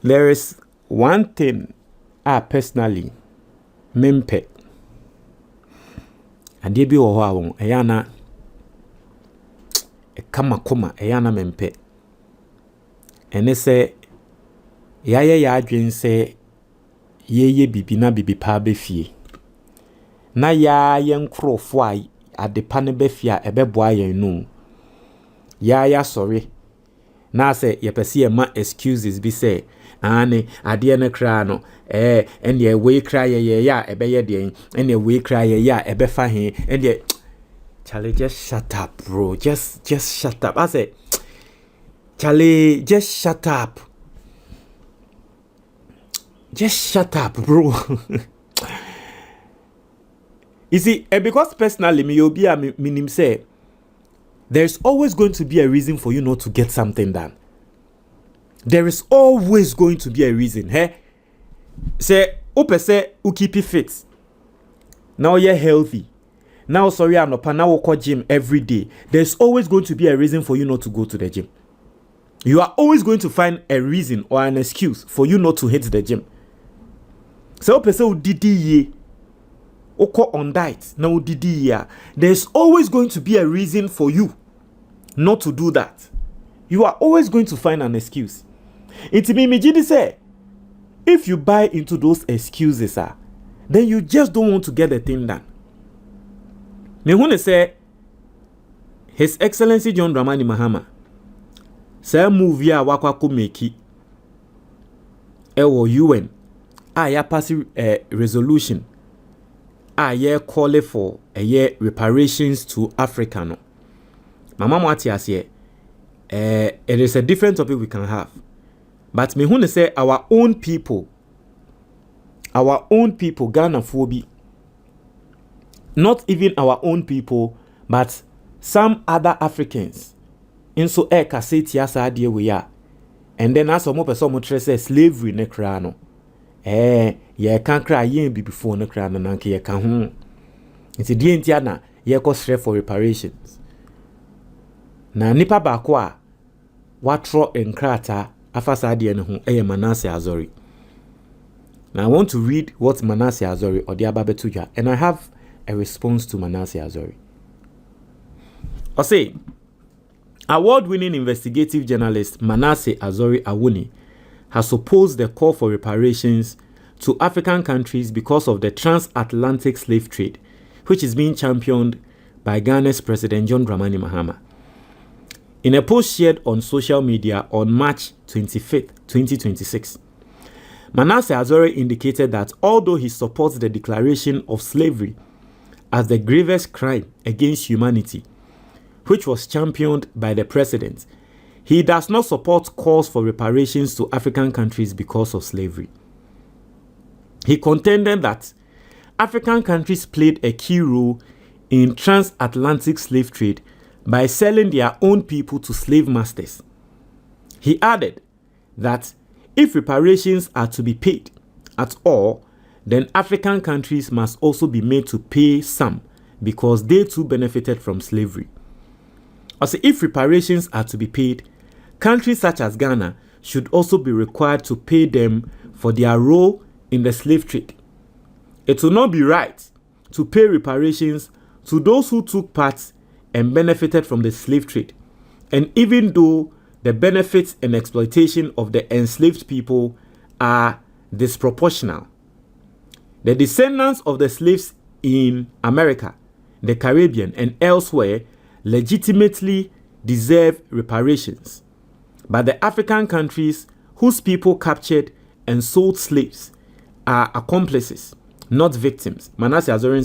There is one thing I personally mempe. And they be oho eyana e kama eyana mempe. Ene se yaya ya adwen se yeye bibi na bibi pa be fie. Na ya nkrofo a adepa ne be fie a ebeboa yen no. Ya sorry. Na se ye pese ye ma excuses bi say ane ade ne kra no ene we kra ye ya ebeye den ene we kra ye ya ebefa he ene Charlie, just shut up, bro. Just shut up. I say, Charlie, just shut up. Just shut up, bro. You see, because personally, me minim say, there's always going to be a reason for you not to get something done. There is always going to be a reason. Hey, say, say, you keep it fit. Now you're healthy. Now, sorry, I'm not. Now we call gym every day. There's always going to be a reason for you not to go to the gym. You are always going to find a reason or an excuse for you not to hit the gym. So, person did ye on diet now did ye. There's always going to be a reason for you not to do that. You are always going to find an excuse. It's me say, if you buy into those excuses, then you just don't want to get the thing done. Me who say His Excellency John Dramani Mahama say movie a wakwa ko make ewo UN ya pass resolution ye call for reparations to Africa no. Mama mwati ase it is a different topic we can have. But me who say our own people Ghana phobia, not even our own people, but some other Africans. In so cassette yasa dear we are. And then as some person say slavery ne crano. Ye can't cry ye be before ne crano nanke ye can It's a dientiana ye cost for reparations. Na nipa bakwa watro enkrata afasa dear ne ho Manasseh Azure. Now I want to read what Manasseh Azure or the Ababetuja, and I have a response to Manasseh Azure. I say, award-winning investigative journalist Manasseh Azure Awuni has opposed the call for reparations to African countries because of the transatlantic slave trade, which is being championed by Ghana's President John Dramani Mahama. In a post shared on social media on March 25th, 2026, Manasseh Azure indicated that although he supports the declaration of slavery as the gravest crime against humanity, which was championed by the president, he does not support calls for reparations to African countries because of slavery. He contended that African countries played a key role in transatlantic slave trade by selling their own people to slave masters. He added that if reparations are to be paid at all, then African countries must also be made to pay some because they too benefited from slavery. Also, if reparations are to be paid, countries such as Ghana should also be required to pay them for their role in the slave trade. It will not be right to pay reparations to those who took part and benefited from the slave trade, and even though the benefits and exploitation of the enslaved people are disproportional. The descendants of the slaves in America, the Caribbean, and elsewhere legitimately deserve reparations. But the African countries whose people captured and sold slaves are accomplices, not victims. Manasseh Azure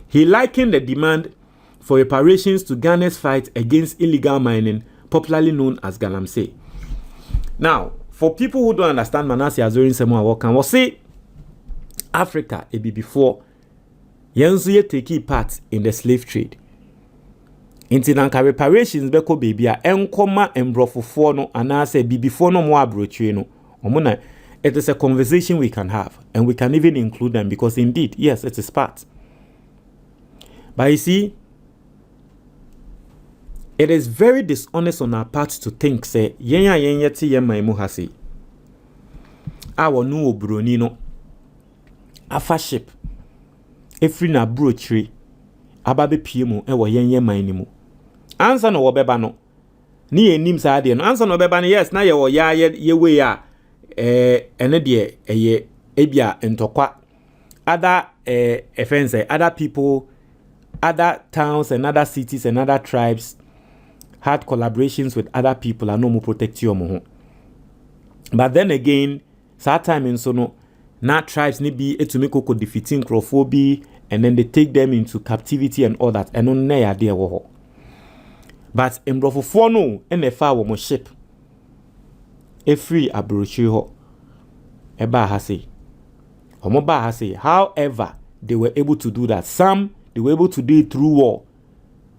he likened the demand for reparations to Ghana's fight against illegal mining, popularly known as Galamsey. Now, for people who don't understand Manasseh Azure Awuni, say Africa it be before Yenzuye take part in the slave trade. Inti nanka reparations beko baby a enkoma embrofofo no anase bibifo no mo abrochwe no. Omuna, it is a conversation we can have, and we can even include them because indeed, yes, it is part. But you see, it is very dishonest on our part to think, say, yenya ti yema imu hasi. our no Brunino afa ship efri na brochre ababe piemu e wo yenye manimu ansa no wobeba no ni enim sa de no ansa no wobeba no yes na ye wo ya ye we a ene de eye ebia ntokwa other offense other people, other towns and other cities and other tribes had collaborations with other people and no more protect you. But then again, that time in sono, na tribes ni be to make oko defeating crowphobia and then they take them into captivity and all that. And no ne idea wo. But in brofo no, and the far wo ship. A free abrochi ho. Eba ha say. Omoba ha say. However, they were able to do that. Some they were able to do it through war.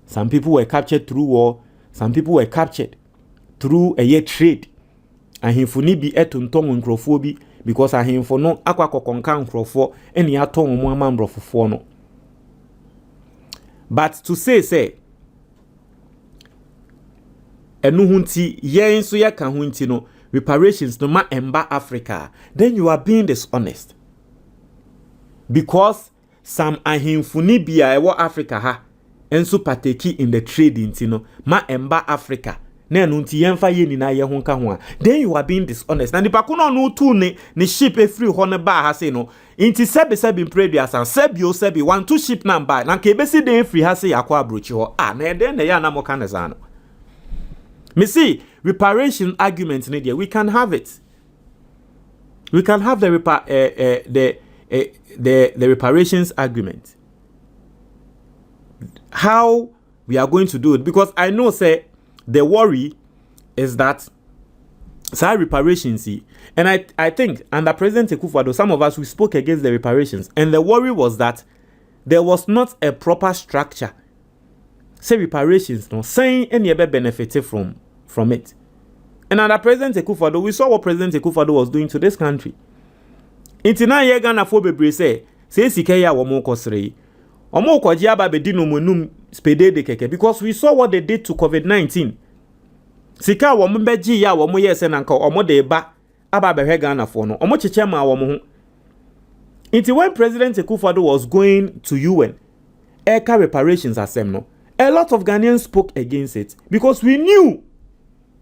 Some people were captured through war. Some people were captured through a year trade. And he funi bi etuntong nkrofo because ahemfo no akwa kokonka nkrofo eni aton mo ama mbrofofo no. But to say enu hunti yen so ya ka hunti no reparations no ma emba Africa, then you are being dishonest. Because some ahemfuni bia ewo Africa ha enso partake in the trading no ma emba Africa. Na nunti yemfa ye ni na ye ho ka ho a, then you are being dishonest. Na nipa ko no tu ne ship e free ho ne ba ha se no inti sebe previous and sebi one two ship na ba na ka ebesi den free ha se yakwa abrochi ho na e den na ya na mo ka ne za no. Me see reparation argument ne there we can have it. We can have the reparations argument. How we are going to do it, because I know say the worry is that reparations, and I think under President Akufo-Addo, some of us we spoke against the reparations, and the worry was that there was not a proper structure. Say reparations, no saying any ever benefited from it. And under President Akufo-Addo, we saw what President Akufo-Addo was doing to this country. Intina ye Ghana for bebre say sikeya wo mo kosre. Omo kwaji aba be di no monum spede de keke, because we saw what they did to COVID-19. Sika wo mo beji ya wo mo yese na nka omo de ba aba be Ghana for no. Omo cheche ma wo mo ho. Until when President Akufo-Addo was going to UN, Eka reparations asem no, a lot of Ghanaians spoke against it because we knew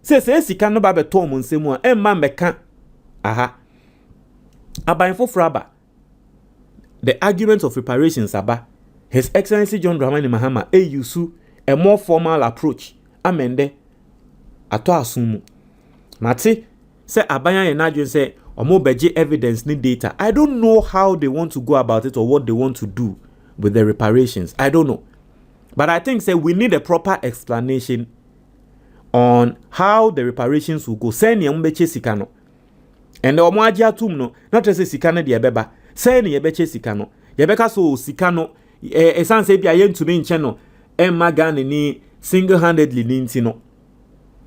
say sika no ba be to mo nsemu a emma meka aha abainfo fraba. The argument of reparations aba His Excellency John Dramani Mahama use a more formal approach. Amende ato asumu. Mate say abaya enadwen say omo beje evidence ni data. I don't know how they want to go about it or what they want to do with the reparations. I don't know. But I think say we need a proper explanation on how the reparations will go. Say ni mbeche sika no. And the omo aji atum no, not just say sika na de ebeba. Say ni yebeche sika no. Yebeka so sika no esan se bia yen tumi nche no emma Ghana ni single-handedly ni nti no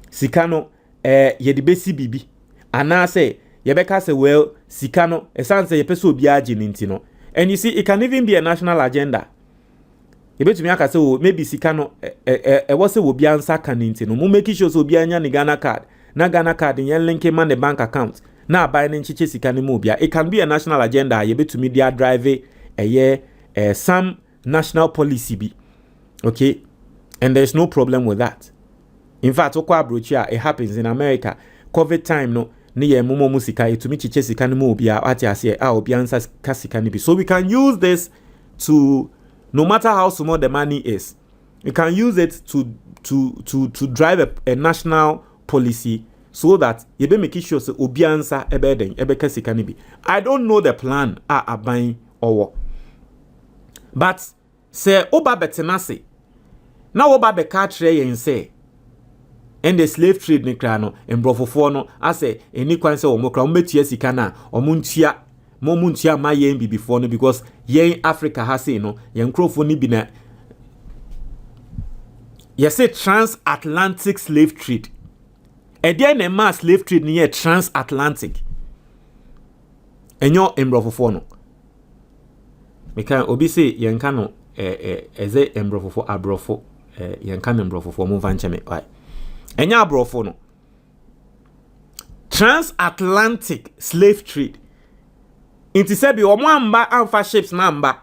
sika no yedi besi bibi ana se yebeka se well sika no esan se yepeso obi agi ni nti no. And you see, it can even be a national agenda. Yebetumi aka se maybe sika no was se obi ansa kan nti no mo make sure so obi anya ni Ghana card na Ghana card yen link man the bank account na buy ni nchiche sika ni mo bia. It can be a national agenda. Yebetumi dia drive some national policy be okay, and there's no problem with that. In fact, it happens in America. COVID time no niye mumo musika itumi chiche sika ni mo bia ati ase obi ansa kasika ni bi. So we can use this to, no matter how small the money is, we can use it to drive a national policy so that you be make sure say obi ansa ebe kasika ni bi. I don't know the plan aban or. But say oba betenase na oba be ka kire yen say and the slave trade ni kra no embrofofo no ase eni kwan say omo kra ometua sika na omuntua momuntua ma yen bi before no, because yen Africa ha say no yen krofo ni bi na you say transatlantic slave trade. E dey na ma slave trade ni transatlantic enyo embrofofo no. Because obi say yenka no eze embrofofo abrofo yenka no embrofofo mo vanche me why enya abrofo no transatlantic slave trade. Inti se bi omo amba amfa ships na amba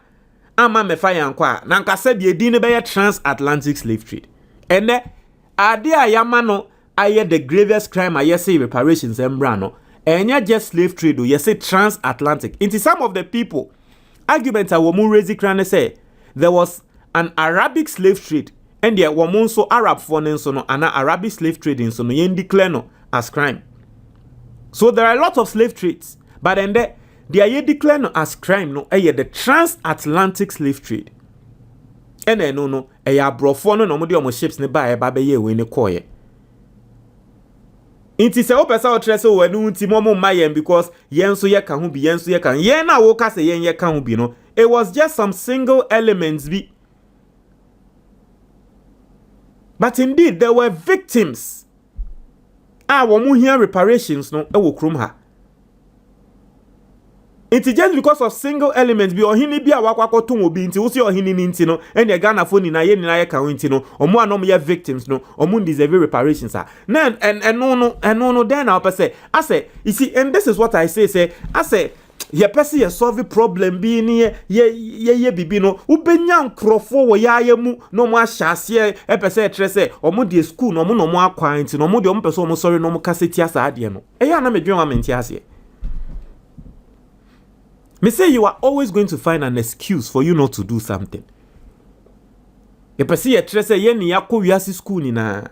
ama mefa yankwa na nka se bi edi ne be transatlantic slave trade. Ene ade ayama no aye the gravest crime aye say reparations embra no enya just slave trade o ye say transatlantic. Inti some of the people arguments are womu raise crane say there was an Arabic slave trade and there womun so Arab for so no an Arabic slave trading so no yen declare no as crime. So there are a lot of slave trades, but then they are declared no as crime no the transatlantic slave trade. And no brofo no mo de omo ships ne ba be ye we ne koye. Inti se opesa o trese o enu nti mo mayem because yen so ye ka ho bi yen so ye kan yen na wo ka se yen ye ka ho bi no. It was just some single elements bi. But indeed there were victims. Womu here reparations no e wo krom ha. It's just because of single elements bi ohini bi awakwakoto obi nti wo se ohini ni nti no ene Ghana fo ni na ye ka ho nti no omo anom ye victims no omo deserve reparations are. Then no then na opese I say you see, and this is what I say I say ye pese ye solve problem bi ni ye bibi no ubenya nkrofo wo ya mu no mo ahyase e pese trese omo de school no mo akwan nti no mo de omo pese omo sorry no mo kaseti asa ade no e ya na medwen wa menti ase. Me say you are always going to find an excuse for you not to do something. Ye pese ye trese ye ni yakọ wiase school ni na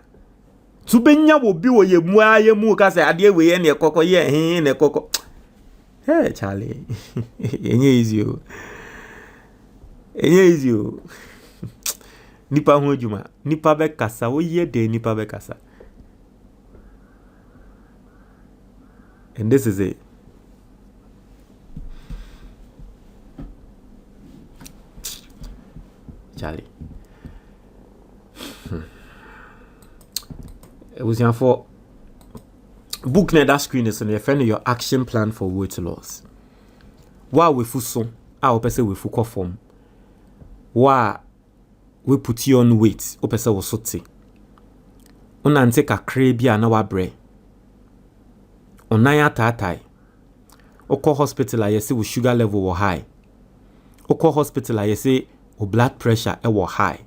tu benya wo bi wo ye mu ka say ade we ye ne kokko ye hin ne kokko. Hey Charlie. Enye easy o. Nipa ho adwuma, nipa be kasa wo ye de nipa be kasa. And this is it. Charlie. It was for book na that screen is on your friend your action plan for weight loss. Wa we fu so, a person we fu form. Wa we put you on weight, o person wo sote. Una nte kakra bia na wa bre. Onaya tatai. Oko hospital a yesi wo sugar level wo high. Oko hospital a yesi o blood pressure e wo high.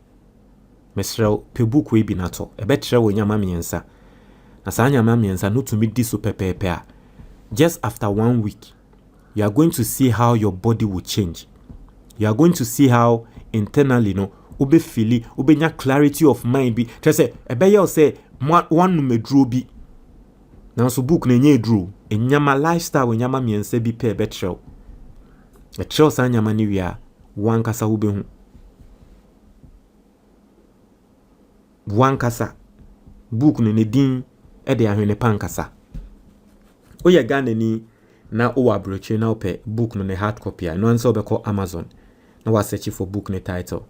Mesrel pe book we bi na to. E betre wo nyama miensa. Na sa nyama miensa no to me di so pepepe. Just after 1 week, you are going to see how your body will change. You are going to see how internally no ube feel, ube nya clarity of mind bi. Try say e be ye say one no medro bi. Na so book na nye dro. E nyama lifestyle we nyama miensa bi pe betre. E tro sa nyama ni wi a wan kasa ube hu. Wan kasa book no ne din e de ahwene pankasa. Oye Ghana ni na o abroche na ope book no ne hard copy a no anso be call Amazon na wa search for book ne title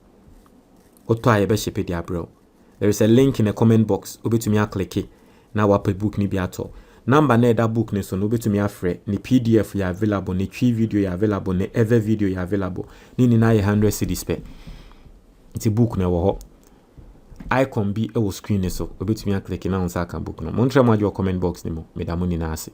oto aye be ship di abro. There is a link in the comment box obetumi a click na wa pe book ni bi ato number na that book ne so no obetumi afre ni PDF ya available ni twi video ya available ni ever video ya available ni na 100 cedis pe iti book na wo ho icon bi e wo screen ne so obetumi a click na on sa kan book no mo ntre mo ajo comment box ni mo me da mo ni na ase.